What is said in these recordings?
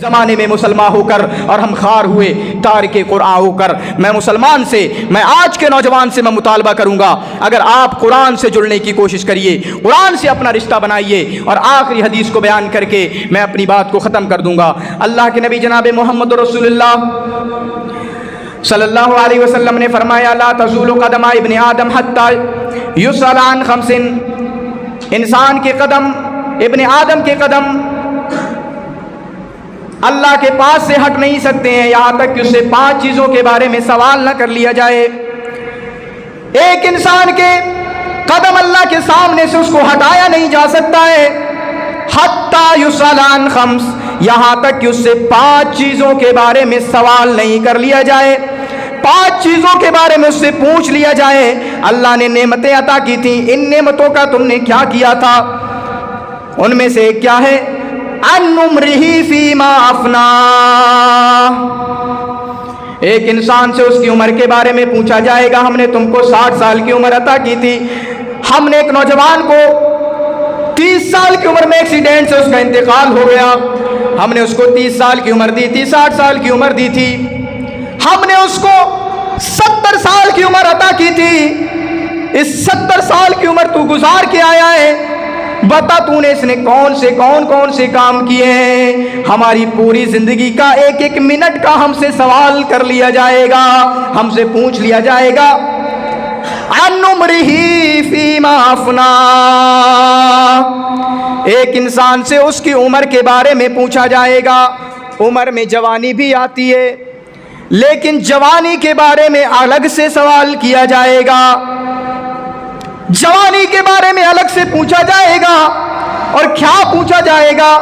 زمانے میں مسلمان ہو کر اور ہم خار ہوئے تارک قرآن ہو کر، میں مسلمان سے، میں آج کے نوجوان سے میں مطالبہ کروں گا، اگر آپ قرآن سے جڑنے کی کوشش کریے، قرآن سے اپنا رشتہ بنائیے، اور آخری حدیث کو بیان کر کے میں اپنی بات کو ختم کر دوں گا۔ اللہ کے نبی جناب محمد رسول اللہ صلی اللہ علیہ وسلم نے فرمایا، لا تزول قدم ابن آدم حتی یسأل عن خمس، انسان کے قدم، ابن آدم کے قدم اللہ کے پاس سے ہٹ نہیں سکتے ہیں یہاں تک کہ اس سے 5 چیزوں کے بارے میں سوال نہ کر لیا جائے۔ ایک انسان کے قدم اللہ کے سامنے سے اس کو ہٹایا نہیں جا سکتا ہے، حتی یسأل عن خمس، یہاں تک کہ اس سے 5 چیزوں کے بارے میں سوال نہیں کر لیا جائے، 5 چیزوں کے بارے میں اس سے پوچھ لیا جائے۔ اللہ نے نعمتیں عطا کی تھیں، ان نعمتوں کا تم نے کیا کیا تھا؟ ان میں سے ایک کیا ہے؟ ان عمرہ فیما افنا، ایک انسان سے اس کی عمر کے بارے میں پوچھا جائے گا۔ ہم نے تم کو 60 سال کی عمر عطا کی تھی، ہم نے ایک نوجوان کو 30 سال کی عمر میں ایکسیڈنٹ سے اس کا انتقال ہو گیا، ہم نے اس کو 30 سال کی عمر دی تھی، 60 سال کی عمر دی تھی، ہم نے اس کو 70 سال کی عمر عطا کی تھی، اس 70 سال کی عمر تو گزار کے آیا ہے، بتا تو نے اس نے کون سے کام کیے ہیں؟ ہماری پوری زندگی کا ایک ایک منٹ کا ہم سے سوال کر لیا جائے گا، ہم سے پوچھ لیا جائے گا۔ عن عمرہ فیما افنا، ایک انسان سے اس کی عمر کے بارے میں پوچھا جائے گا۔ عمر میں جوانی بھی آتی ہے، لیکن جوانی کے بارے میں الگ سے سوال کیا جائے گا، جوانی کے بارے میں الگ سے پوچھا جائے گا۔ اور کیا پوچھا جائے گا؟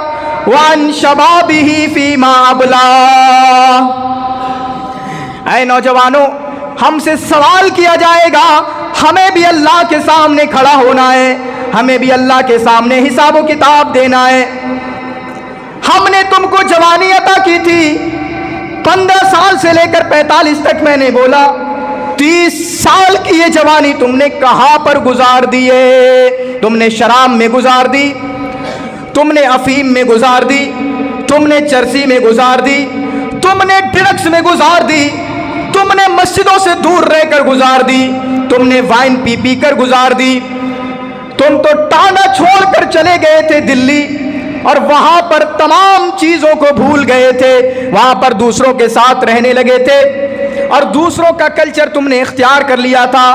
وَعَنْ شَبَابِهِ فِيمَا أَبْلَىٰ، اے نوجوانوں، ہم سے سوال کیا جائے گا، ہمیں بھی اللہ کے سامنے کھڑا ہونا ہے، ہمیں بھی اللہ کے سامنے حساب و کتاب دینا ہے۔ ہم نے تم کو جوانی عطا کی تھی، 15 سال سے لے کر 45 تک میں نے بولا، 30 سال کی یہ جوانی تم نے کہاں پر گزار دی ہے؟ تم نے شراب میں گزار دی، تم نے افیم میں گزار دی، تم نے چرسی میں گزار دی، تم نے ڈرگس میں گزار دی، تم نے مسجدوں سے دور رہ کر گزار دی، تم نے وائن پی پی کر گزار دی، تم تو ٹانڈا چھوڑ کر چلے گئے تھے دلی، اور وہاں پر تمام چیزوں کو بھول گئے تھے، وہاں پر دوسروں کے ساتھ رہنے لگے تھے، اور دوسروں کا کلچر تم نے اختیار کر لیا تھا۔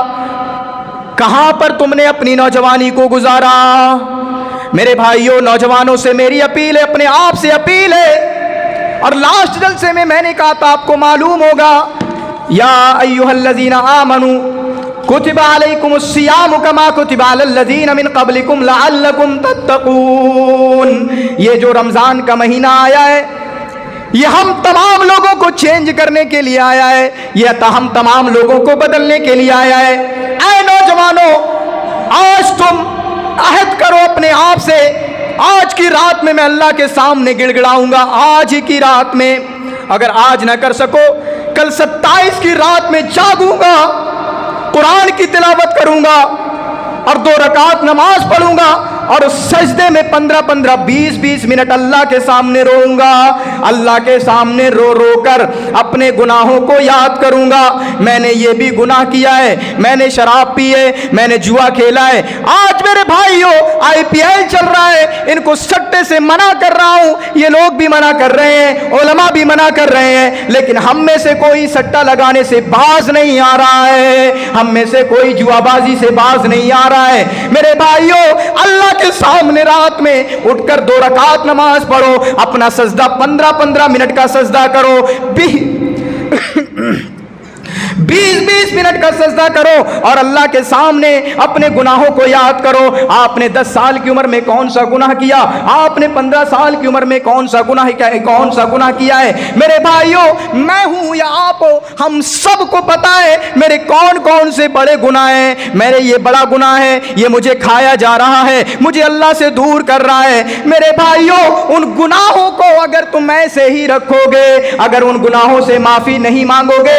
کہاں پر تم نے اپنی نوجوانی کو گزارا؟ میرے بھائیوں، نوجوانوں سے میری اپیل ہے، اپنے آپ سے اپیل ہے، اور لاسٹ جلسے میں نے کہا تھا آپ کو معلوم ہوگا، یا ایھا الذین آمنوا کتب علیکم الصیام کما کتب علی الذین من قبلکم لعلکم تتقون، یہ جو رمضان کا مہینہ آیا ہے، یہ ہم تمام لوگوں کو چینج کرنے کے لیے آیا ہے، یہ ہم تمام لوگوں کو بدلنے کے لیے آیا ہے۔ اے نوجوانوں، آج تم عہد کرو اپنے آپ سے، آج کی رات میں اللہ کے سامنے گڑ گڑاؤں گا، آج ہی کی رات میں، اگر آج نہ کر سکو کل 27 کی رات میں جاگوں گا، قرآن کی تلاوت کروں گا، اور 2 رکعت نماز پڑھوں گا، اور اس سجدے میں 15 20 منٹ اللہ کے سامنے روؤں گا، اللہ کے سامنے رو رو کر اپنے گناہوں کو یاد کروں گا، میں نے یہ بھی گناہ کیا ہے، میں نے شراب پی ہے، میں نے جوا کھیلا ہے۔ آج میرے بھائیوں IPL چل رہا ہے، ان کو سٹے سے منع کر رہا ہوں، یہ لوگ بھی منع کر رہے ہیں، علماء بھی منع کر رہے ہیں، لیکن ہم میں سے کوئی سٹا لگانے سے باز نہیں آ رہا ہے، ہم میں سے کوئی جوا بازی سے باز نہیں آ رہا ہے۔ میرے بھائیوں، اللہ کے سامنے رات میں اٹھ کر 2 رکعت نماز پڑھو، اپنا سجدہ 15 منٹ کا سجدہ کرو، 20 منٹ کا سجدہ کرو، اور اللہ کے سامنے اپنے گناہوں کو یاد کرو۔ آپ نے 10 سال کی عمر میں کون سا گناہ کیا؟ آپ نے 15 سال کی عمر میں کون سا گناہ کیا ہے؟ میرے بھائیوں، میں ہوں یا آپ ہو، ہم سب کو پتا ہے میرے کون سے بڑے گناہ ہیں۔ میرے یہ بڑا گناہ ہے، یہ مجھے کھایا جا رہا ہے، مجھے اللہ سے دور کر رہا ہے۔ میرے بھائیوں، ان گناہوں کو اگر تم ایسے ہی رکھو گے، اگر ان گناہوں سے معافی نہیں مانگو گے،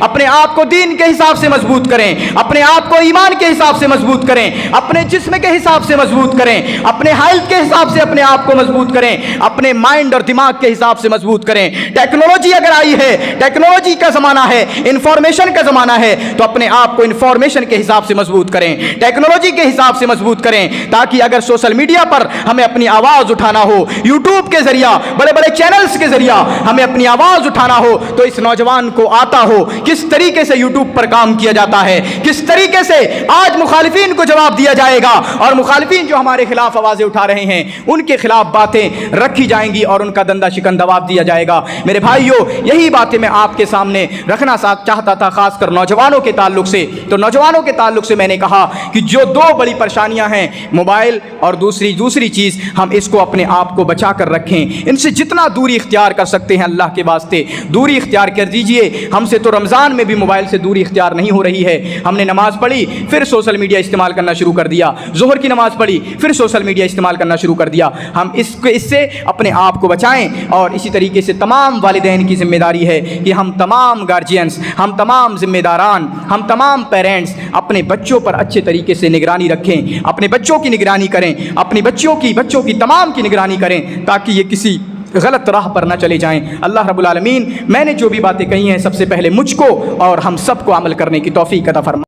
اپنے آپ کو دین کے حساب سے مضبوط کریں, اپنے آپ کو ایمان کے حساب سے مضبوط کریں, اپنے جسم کے حساب سے مضبوط کریں, اپنے ہیلتھ کے حساب سے اپنے آپ کو مضبوط کریں, اپنے مائنڈ اور دماغ کے حساب سے مضبوط کریں. ٹیکنالوجی اگر آئی ہے, ٹیکنالوجی کا زمانہ ہے, انفارمیشن کا زمانہ ہے, تو اپنے آپ کو انفارمیشن کے حساب سے مضبوط کریں, ٹیکنالوجی کے حساب سے مضبوط کریں, تاکہ اگر سوشل میڈیا پر ہمیں اپنی آواز اٹھانا ہو, یوٹیوب کے ذریعہ, بڑے بڑے چینلز کے ذریعہ ہمیں اپنی آواز اٹھانا ہو, تو اس نوجوان کو آتا ہو کس طریقے سے یوٹیوب پر کام کیا جاتا ہے, کس طریقے سے آج مخالفین کو جواب دیا جائے گا, اور مخالفین جو ہمارے خلاف آوازیں اٹھا رہے ہیں ان کے خلاف باتیں رکھی جائیں گی اور ان کا دندہ شکن جواب دیا جائے گا. میرے بھائیوں, یہی باتیں میں آپ کے سامنے رکھنا چاہتا تھا, خاص کر نوجوانوں کے تعلق سے. تو نوجوانوں کے تعلق سے میں نے کہا کہ جو دو بڑی پریشانیاں ہیں, موبائل اور دوسری چیز, ہم اس کو اپنے آپ کو بچا کر رکھیں. ان سے جتنا دوری اختیار کر سکتے ہیں اللہ کے واسطے دوری اختیار کر دیجئے. ہم سے تو رمضان میں بھی موبائل سے دوری اختیار نہیں ہو رہی ہے. ہم نے نماز پڑھی پھر سوشل میڈیا استعمال کرنا شروع کر دیا, ظہر کی نماز پڑھی پھر سوشل میڈیا استعمال کرنا شروع کر دیا. ہم اس سے اپنے آپ کو بچائیں. اور اسی طریقے سے تمام والدین کی ذمہ داری ہے کہ ہم تمام گارجینز, ہم تمام ذمہ داران, ہم تمام پیرنٹس اپنے بچوں پر اچھے طریقے سے نگرانی رکھیں, اپنے بچوں کی نگرانی کریں, اپنی بچوں کی تمام کی نگرانی کریں, تاکہ یہ کسی غلط راہ پر نہ چلے جائیں. اللہ رب العالمین میں نے جو بھی باتیں کہی ہیں سب سے پہلے مجھ کو اور ہم سب کو عمل کرنے کی توفیق عطا فرمائے.